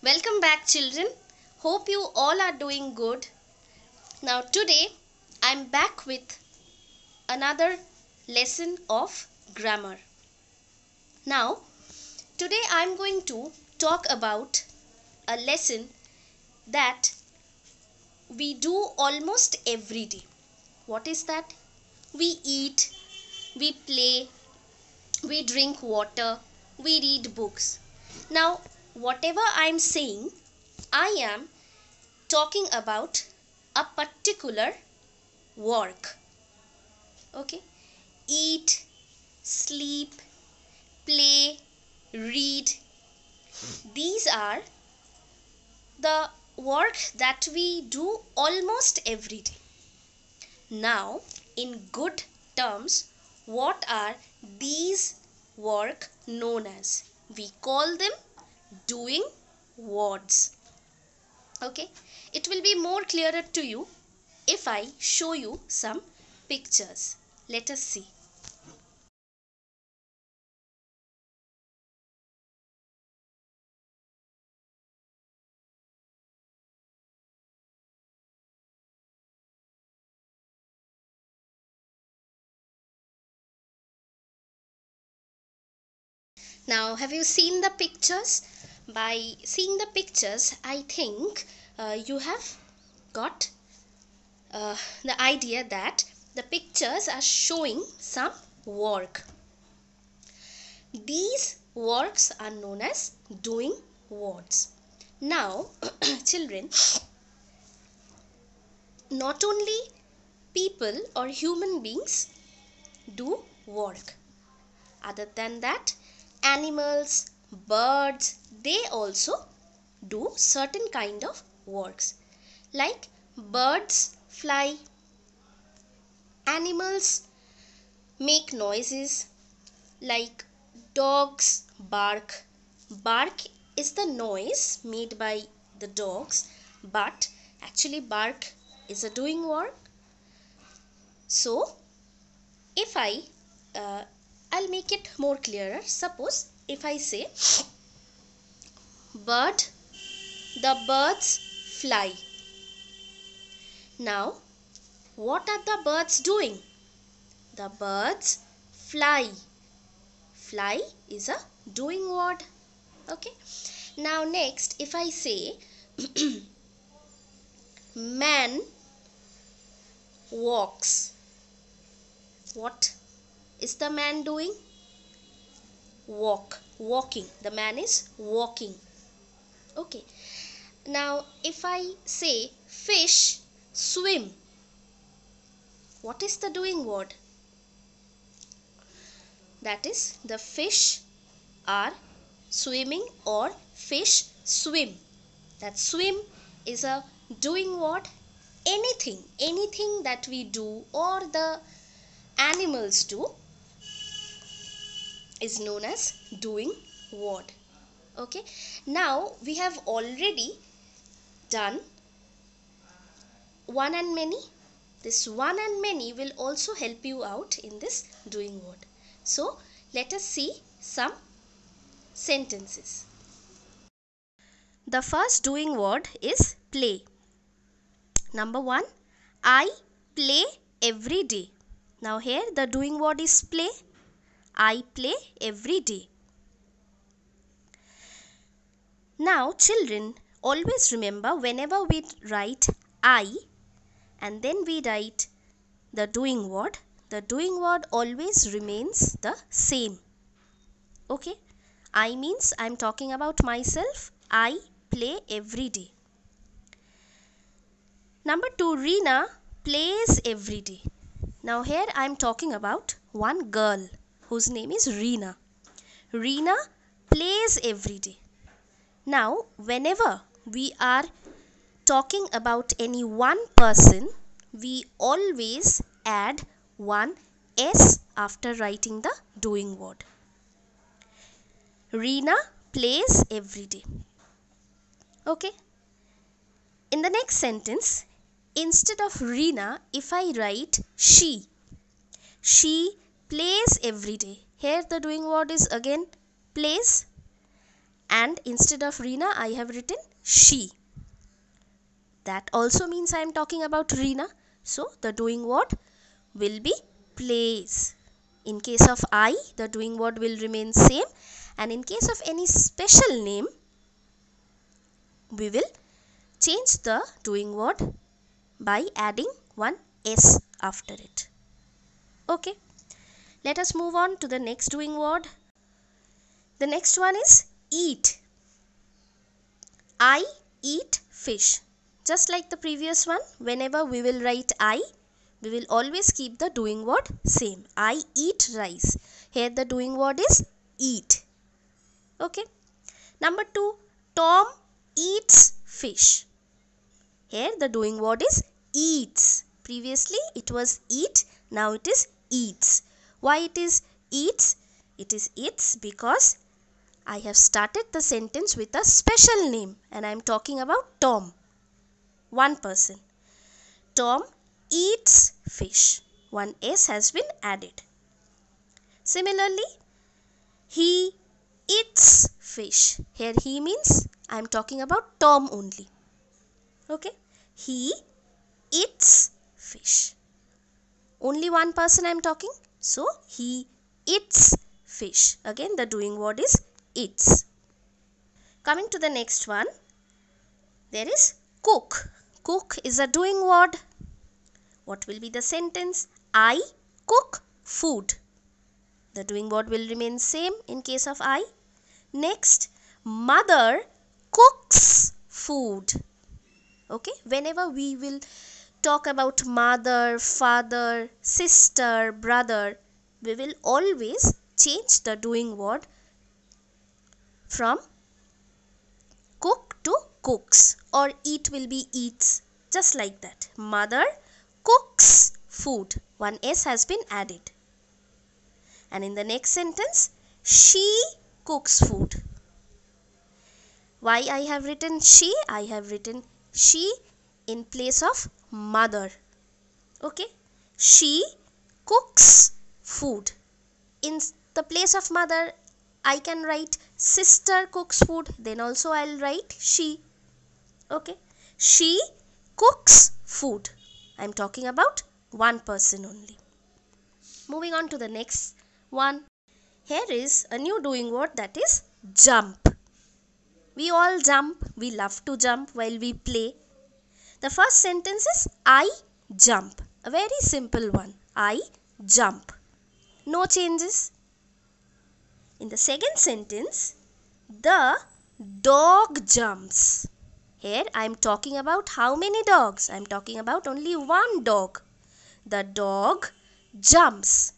Welcome back, children. Hope you all are doing good. Now, today I'm back with another lesson of grammar. Now, today I'm going to talk about a lesson that we do almost every day. What is that? We eat, we play, we drink water, we read books. Now, whatever I'm saying, I am talking about a particular work. Okay, eat, sleep, play, read, these are the work that we do almost every day. Now, in good terms, what are these work known as? We call them doing words. Okay, it will be more clearer to you if I show you some pictures. Let us see. Now, have you seen the pictures? By seeing the pictures, I think you have got the idea that the pictures are showing some work. These works are known as doing words. Now, children, not only people or human beings do work. Other than that, animals, birds, they also do certain kind of works. Like birds fly, animals make noises, like dogs bark. Bark is the noise made by the dogs, but actually bark is a doing work. So if I'll make it more clearer. Suppose if I say bird, the birds fly. Now, what are the birds doing? The birds fly. Fly is a doing word. Okay. Now next, if I say man walks. What is the man doing? Walking. The man is walking. Okay. Now if I say fish swim, what is the doing word? That is, the fish are swimming or fish swim. That swim is a doing word. Anything that we do or the animals do is known as doing word. Okay, now we have already done one and many. This one and many will also help you out in this doing word. So let us see some sentences. The first doing word is play. Number 1, I play every day. Now here the doing word is play. I play every day. Now children, always remember, whenever we write I and then we write the doing word always remains the same. Okay, I means I am talking about myself. I play every day. Number 2, Reena plays every day. Now here I am talking about one girl whose name is Reena. Reena plays every day. Now whenever we are talking about any one person, we always add one S after writing the doing word. Reena plays every day. Okay. In the next sentence, instead of Reena, if I write she plays every day. Here the doing word is again plays, and instead of Reena I have written she. That also means I am talking about Reena. So the doing word will be plays. In case of I, the doing word will remain same, and in case of any special name, we will change the doing word by adding one s after it. Okay, let us move on to the next doing word. The next one is eat. I eat fish. Just like the previous one, whenever we will write I, we will always keep the doing word same. I eat rice. Here the doing word is eat. Okay. Number 2, Tom eats fish. Here the doing word is eats. Previously it was eat, now it is eats. Why it is eats? It is eats because I have started the sentence with a special name and I am talking about Tom. One person. Tom eats fish. One s has been added. Similarly, he eats fish. Here he means I am talking about Tom only. Okay. He eats fish. Only one person I am talking. So he eats fish. Again the doing word is eats. Coming to the next one. There is cook. Cook is a doing word. What will be the sentence? I cook food. The doing word will remain same in case of I. Next, mother cooks food. Okay, whenever we will talk about mother, father, sister, brother, we will always change the doing word from cook to cooks, or eat will be eats, just like that. Mother cooks food. One s has been added. And in the next sentence, she cooks food. Why I have written she? I have written she in place of mother. Okay. She cooks food. In the place of mother, I can write sister cooks food. Then also I will write she. Okay. She cooks food. I am talking about one person only. Moving on to the next one. Here is a new doing word, that is jump. We all jump. We love to jump while we play. The first sentence is I jump. A very simple one. I jump. No changes. In the second sentence, the dog jumps. Here I am talking about how many dogs? I am talking about only one dog. The dog jumps.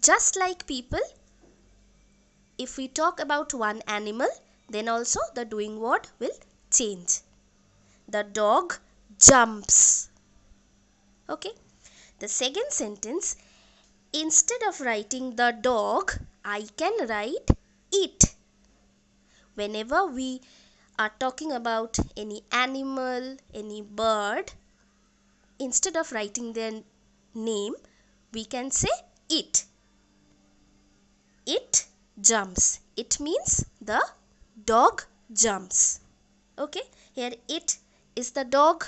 Just like people, if we talk about one animal, then also the doing word will change. The dog jumps. Okay. The second sentence, instead of writing the dog, I can write it. Whenever we are talking about any animal, any bird, instead of writing their name, we can say it. It jumps. It means the dog jumps. Okay. Here it is the dog.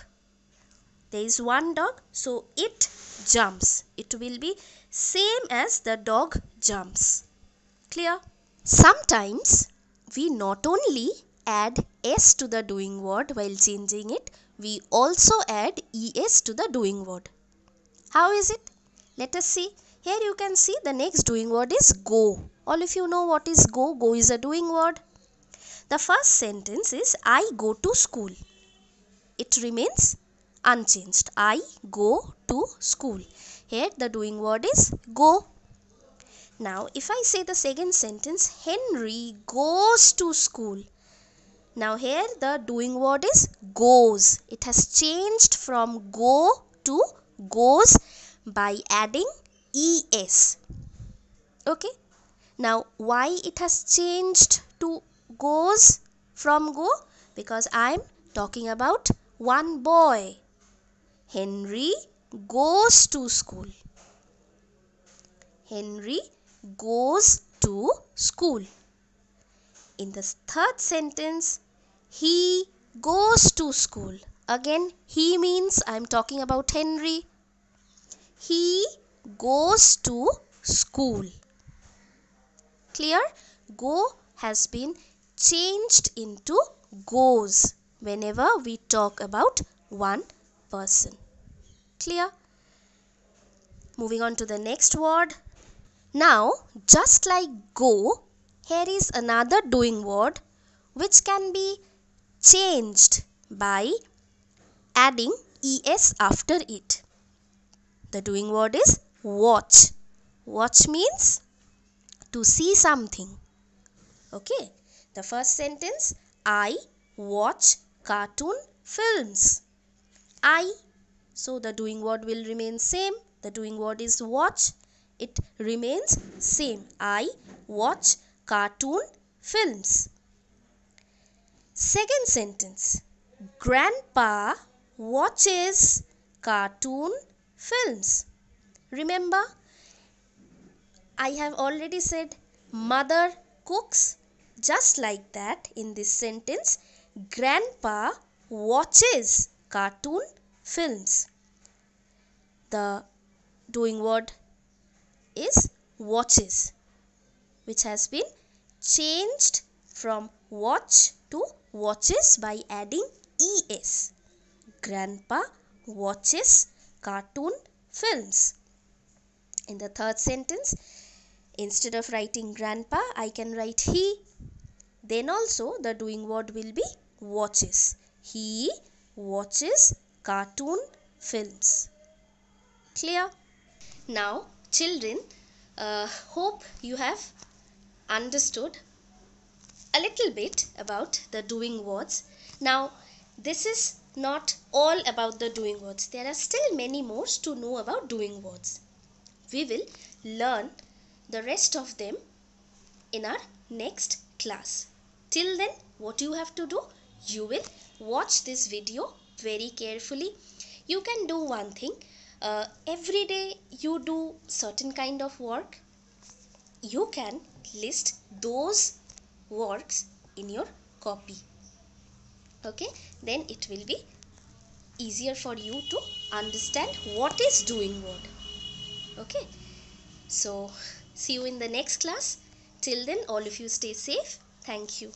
There is one dog. So it jumps. It will be same as the dog jumps. Clear? Sometimes we not only add s to the doing word while changing it, we also add es to the doing word. How is it? Let us see. Here you can see the next doing word is go. All of you know what is go. Go is a doing word. The first sentence is I go to school. It remains unchanged. I go to school. Here the doing word is go. Now if I say the second sentence, Henry goes to school. Now here the doing word is goes. It has changed from go to goes by adding es. Okay. Now why it has changed to goes from go? Because I am talking about one boy. Henry goes to school. Henry goes to school. In the third sentence, he goes to school. Again, he means I am talking about Henry. He goes to school. Clear? Go has been changed into goes whenever we talk about one person. Clear? Moving on to the next word. Now, just like go, here is another doing word which can be changed by adding es after it. The doing word is watch. Watch means to see something. Okay. The first sentence, I watch cartoon films. I. So the doing word will remain same. The doing word is watch. It remains same. I watch cartoon films. Second sentence, Grandpa watches cartoon films. Remember, I have already said mother cooks. Just like that, in this sentence, Grandpa watches cartoon films. The doing word is watches, which has been changed from watch to watches by adding es. Grandpa watches cartoon films. In the third sentence, instead of writing grandpa, I can write he. Then also the doing word will be watches. He watches cartoon films. Clear? Now, children, hope you have understood a little bit about the doing words. Now, this is not all about the doing words. There are still many more to know about doing words. We will learn the rest of them in our next class. Till then, what you have to do? You will watch this video very carefully. You can do one thing. Every day you do certain kind of work. You can list those works in your copy. Okay? Then it will be easier for you to understand what is doing word. Okay? So, see you in the next class. Till then, all of you stay safe. Thank you.